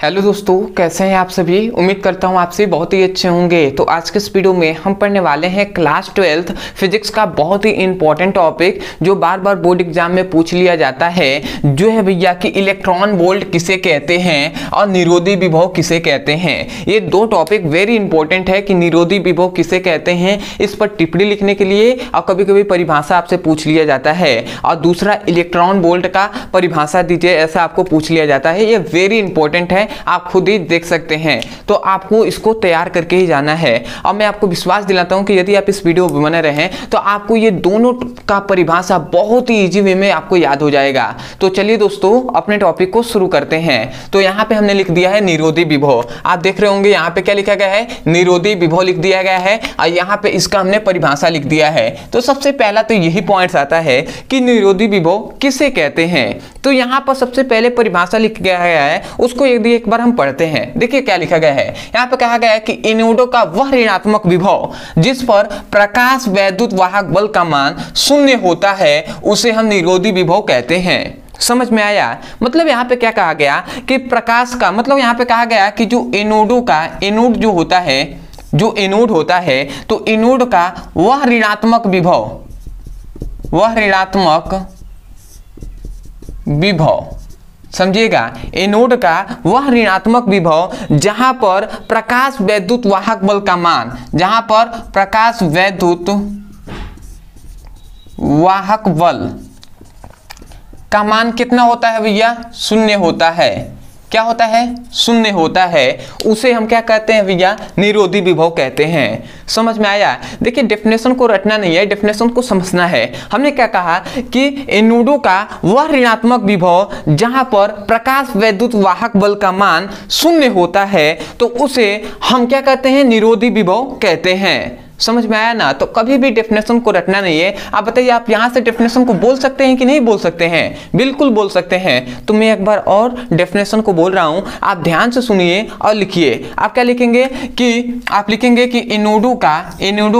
Hello दोस्तों, कैसे हैं आप सभी। उम्मीद करता हूं आप सभी बहुत ही अच्छे होंगे। तो आज के इस वीडियो में हम पढ़ने वाले हैं क्लास 12 फिजिक्स का बहुत ही इंपॉर्टेंट टॉपिक जो बार बार बोर्ड एग्जाम में पूछ लिया जाता है, जो है भैया कि इलेक्ट्रॉन वोल्ट किसे कहते हैं और निरोधी विभव किसे कहते हैं। ये दो टॉपिक वेरी इंपॉर्टेंट है कि निरोधी विभव किसे कहते हैं, इस पर टिप्पणी लिखने के लिए और कभी कभी परिभाषा आपसे पूछ लिया जाता है। और दूसरा इलेक्ट्रॉन वोल्ट का परिभाषा दीजिए, ऐसा आपको पूछ लिया जाता है। ये वेरी इंपॉर्टेंट है, आप खुद ही देख सकते हैं। तो आपको इसको तैयार करके ही जाना है। और मैं आपको विश्वास दिलाता हूं कि यदि आप इस वीडियो में बने रहें तो आपको ये दोनों का परिभाषा बहुत ही इजी वे में आपको याद हो जाएगा। तो चलिए दोस्तों, अपने टॉपिक को शुरू करते हैं। तो यहाँ पे हमने लिख दिया है निरोधी विभव। आप देख रहे होंगे यहाँ पे क्या लिखा गया है, निरोधी विभव लिख दिया गया है और यहाँ पे इसका हमने परिभाषा लिख दिया है। तो सबसे पहला तो यही पॉइंट्स आता है कि निरोधी विभव किसे कहते हैं। तो यहाँ पर सबसे पहले परिभाषा लिख गया है, उसको एक बार हम पढ़ते हैं। देखिए क्या लिखा गया है, यहाँ पे कहा गया है कि एनोडो का वह ऋणात्मक विभव जिस पर प्रकाश वैद्युत वाहक बल का मान शून्य होता है उसे हम निरोधी विभव कहते हैं। समझ में आया। मतलब यहाँ पे क्या कहा गया कि प्रकाश का मतलब यहाँ पे कहा गया कि जो एनोडो का एनोड जो होता है, जो एनोड होता है, तो एनोड का वह ऋणात्मक विभव, वह ऋणात्मक विभव, समझिएगा, एनोड का वह ऋणात्मक विभव जहां पर प्रकाश वैद्युत वाहक बल का मान, जहां पर प्रकाश वैद्युत वाहक बल का मान कितना होता है भैया, शून्य होता है। क्या होता है, शून्य होता है, उसे हम क्या कहते हैं भैया, निरोधी विभव कहते हैं। समझ में आया। देखिए डेफिनेशन को रटना नहीं है, डेफिनेशन को समझना है। हमने क्या कहा कि एनोडो का वह ऋणात्मक विभव जहां पर प्रकाश वैद्युत वाहक बल का मान शून्य होता है तो उसे हम क्या कहते हैं, निरोधी विभव कहते हैं। समझ में आया ना। तो कभी भी डेफिनेशन को रटना नहीं है। आप बताइए, आप यहां से डेफिनेशन को बोल सकते हैं कि नहीं बोल सकते हैं? बिल्कुल बोल सकते हैं। तो मैं एक बार और डेफिनेशन को बोल रहा हूं, आप ध्यान से सुनिए और लिखिए। आप क्या लिखेंगे कि आप लिखेंगे कि एनोडो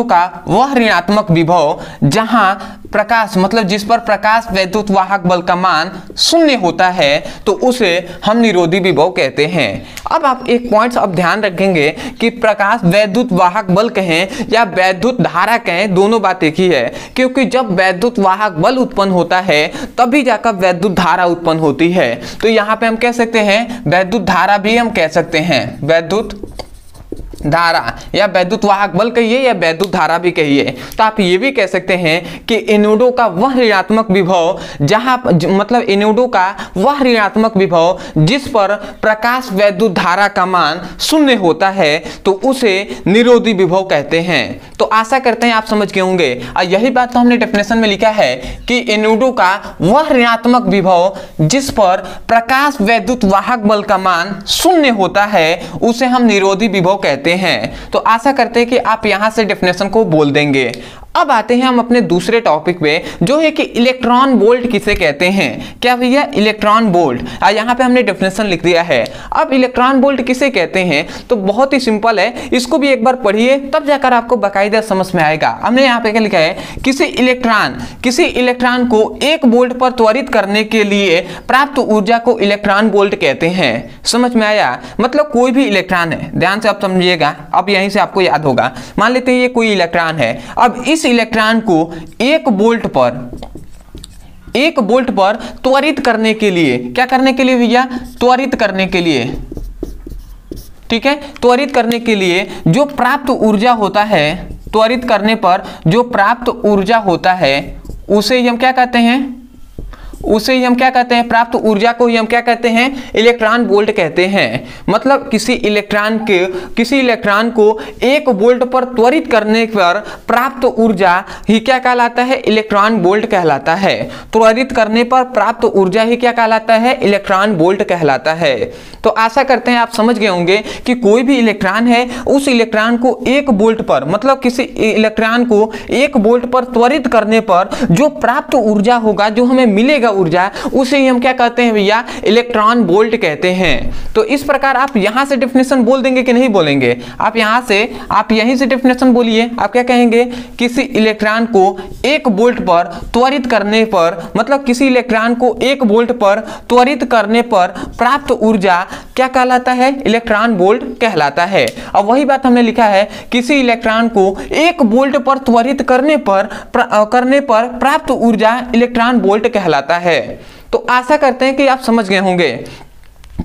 का वह ऋणात्मक विभव जहां प्रकाश मतलब जिस पर प्रकाश वैद्युत वाहक बल का मान शून्य होता है तो उसे हम निरोधी विभव कहते हैं। अब आप एक पॉइंट अब ध्यान रखेंगे कि प्रकाश वैद्युत वाहक बल कहें या वैद्युत धारा कहें, दोनों बात एक ही है। क्योंकि जब वैद्युत वाहक बल उत्पन्न होता है तभी जाकर वैद्युत धारा उत्पन्न होती है। तो यहाँ पे हम कह सकते हैं वैद्युत धारा भी हम कह सकते हैं, वैद्युत धारा या वैद्युत वाहक बल कहिए या वैद्युत धारा भी कहिए। तो आप ये भी कह सकते हैं कि एनोडो का वह ऋणात्मक विभव जहां मतलब एनोडो का वह ऋणात्मक विभव जिस पर प्रकाश वैद्युत धारा का मान शून्य होता है तो उसे निरोधी विभव कहते हैं। तो आशा करते हैं आप समझ गए होंगे। और यही बात तो हमने डेफिनेशन में लिखा है कि एनोडो का वह ऋणात्मक विभव जिस पर प्रकाश वैद्युत वाहक बल का मान शून्य होता है उसे हम निरोधी विभव कहते हैं। तो आशा करते हैं कि आप यहां से डेफिनेशन को बोल देंगे। अब आते हैं हम अपने दूसरे टॉपिक पे, जो है कि इलेक्ट्रॉन वोल्ट किसे कहते हैं। क्या भैया, इलेक्ट्रॉन वोल्ट। यहाँ पे हमने डेफिनेशन लिख दिया है। अब इलेक्ट्रॉन वोल्ट किसे कहते हैं तो बहुत ही सिंपल है, इसको भी एक बार पढ़िए तब जाकर आपको बाकायदा समझ में आएगा। हमने यहाँ पे क्या लिखा है, किसी इलेक्ट्रॉन को 1 वोल्ट पर त्वरित करने के लिए प्राप्त ऊर्जा को इलेक्ट्रॉन वोल्ट कहते हैं। समझ में आया। मतलब कोई भी इलेक्ट्रॉन है, ध्यान से आप समझिएगा, अब यहीं से आपको याद होगा। मान लेते हैं ये कोई इलेक्ट्रॉन है। अब इस इलेक्ट्रॉन को 1 वोल्ट पर त्वरित करने के लिए, क्या करने के लिए भैया, त्वरित करने के लिए, ठीक है, त्वरित करने के लिए जो प्राप्त ऊर्जा होता है, त्वरित करने पर जो प्राप्त ऊर्जा होता है उसे हम क्या कहते हैं, प्राप्त ऊर्जा को ही हम क्या कहते हैं, इलेक्ट्रॉन वोल्ट कहते हैं। मतलब किसी इलेक्ट्रॉन को 1 वोल्ट पर त्वरित करने पर प्राप्त ऊर्जा ही क्या कहलाता है, इलेक्ट्रॉन वोल्ट कहलाता है। त्वरित करने पर प्राप्त ऊर्जा ही क्या कहलाता है, इलेक्ट्रॉन वोल्ट कहलाता है। तो आशा करते हैं आप समझ गए होंगे कि कोई भी इलेक्ट्रॉन है, उस इलेक्ट्रॉन को 1 वोल्ट पर मतलब किसी इलेक्ट्रॉन को 1 वोल्ट पर त्वरित करने पर जो प्राप्त ऊर्जा होगा, जो हमें मिलेगा ऊर्जा, उसे ही हम क्या कहते हैं भैया, इलेक्ट्रॉन वोल्ट कहते हैं। तो इस प्रकार आप यहां से डेफिनेशन बोल देंगे कि नहीं बोलेंगे? आप यहां से, आप यहीं से डेफिनेशन बोलिए। आप क्या कहेंगे? किसी इलेक्ट्रॉन को 1 वोल्ट पर त्वरित करने पर, मतलब किसी इलेक्ट्रॉन को 1 वोल्ट पर त्वरित करने पर प्राप्त ऊर्जा क्या कहलाता है? इलेक्ट्रॉन वोल्ट कहलाता है। अब वही बात हमने लिखा है, किसी इलेक्ट्रॉन को 1 वोल्ट पर त्वरित करने पर प्राप्त ऊर्जा इलेक्ट्रॉन वोल्ट कहलाता है। तो आशा करते हैं कि आप समझ गए होंगे।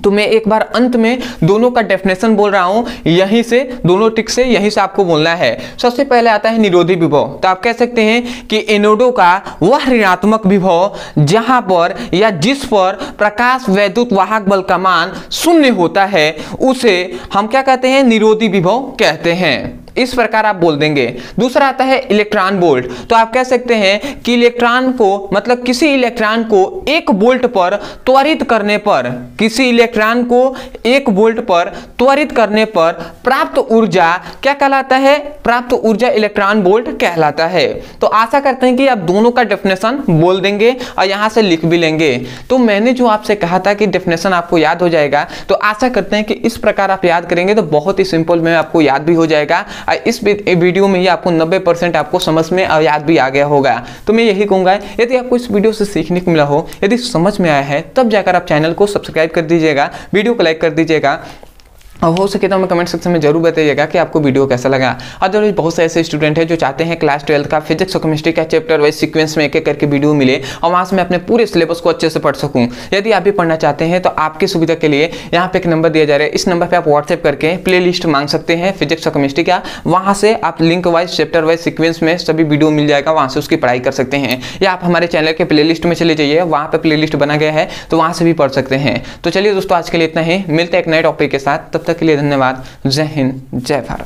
तो मैं एक बार अंत में दोनों का डेफिनेशन बोल रहा हूं, यहीं से दोनों टिक से यहीं से आपको बोलना है। सबसे पहले आता है निरोधी विभव। तो आप कह सकते हैं कि एनोडों का वह ऋणात्मक विभव जहां पर या जिस पर प्रकाश वैद्युत वाहक बल का मान 0 होता है, उसे हम क्या कहते हैं? निरोधी विभव कहते हैं। इस प्रकार आप बोल देंगे। दूसरा आता है इलेक्ट्रॉन वोल्ट। तो आप कह सकते हैं कि इलेक्ट्रॉन को, मतलब किसी इलेक्ट्रॉन को 1 वोल्ट पर त्वरित करने पर, किसी इलेक्ट्रॉन को 1 वोल्ट पर त्वरित करने पर प्राप्त ऊर्जा क्या कहलाता है? प्राप्त ऊर्जा इलेक्ट्रॉन वोल्ट कहलाता है। तो आशा करते हैं कि आप दोनों का डेफिनेशन बोल देंगे और यहां से लिख भी लेंगे। तो मैंने जो आपसे कहा था कि डेफिनेशन आपको याद हो जाएगा, तो आशा करते हैं कि इस प्रकार आप याद करेंगे तो बहुत ही सिंपल में आपको याद भी हो जाएगा। इस वीडियो में ही आपको 90% आपको समझ में और याद भी आ गया होगा। तो मैं यही कहूंगा, यदि आपको इस वीडियो से सीखने को मिला हो, यदि समझ में आया है, तब जाकर आप चैनल को सब्सक्राइब कर दीजिएगा, वीडियो को लाइक कर दीजिएगा और हो सके तो हमें कमेंट सेक्शन में जरूर बताइएगा कि आपको वीडियो कैसा लगा। अदरवाइज बहुत से ऐसे स्टूडेंट हैं जो चाहते हैं क्लास 12 का फिजिक्स और केमिस्ट्री का चैप्टर वाइज सीक्वेंस में एक एक करके वीडियो मिले और वहां से मैं अपने पूरे सिलेबस को अच्छे से पढ़ सकूं। यदि आप भी पढ़ना चाहते हैं तो आपकी सुविधा के लिए यहाँ पे एक नंबर दिया जा रहा है, इस नंबर पर आप व्हाट्सएप करके प्ले लिस्ट मांग सकते हैं फिजिक्स और केमिस्ट्री का। वहाँ से आप link wise, chapter wise, sequence में सभी वीडियो मिल जाएगा, वहाँ से उसकी पढ़ाई कर सकते हैं। या आप हमारे चैनल के प्ले लिस्ट में चले जाइए, वहाँ पर प्ले लिस्ट बना गया है, तो वहाँ से भी पढ़ सकते हैं। तो चलिए दोस्तों, आज के लिए इतना ही, मिलते हैं एक नए टॉपिक के साथ। तब तक के लिए धन्यवाद। जय हिंद, जय भारत।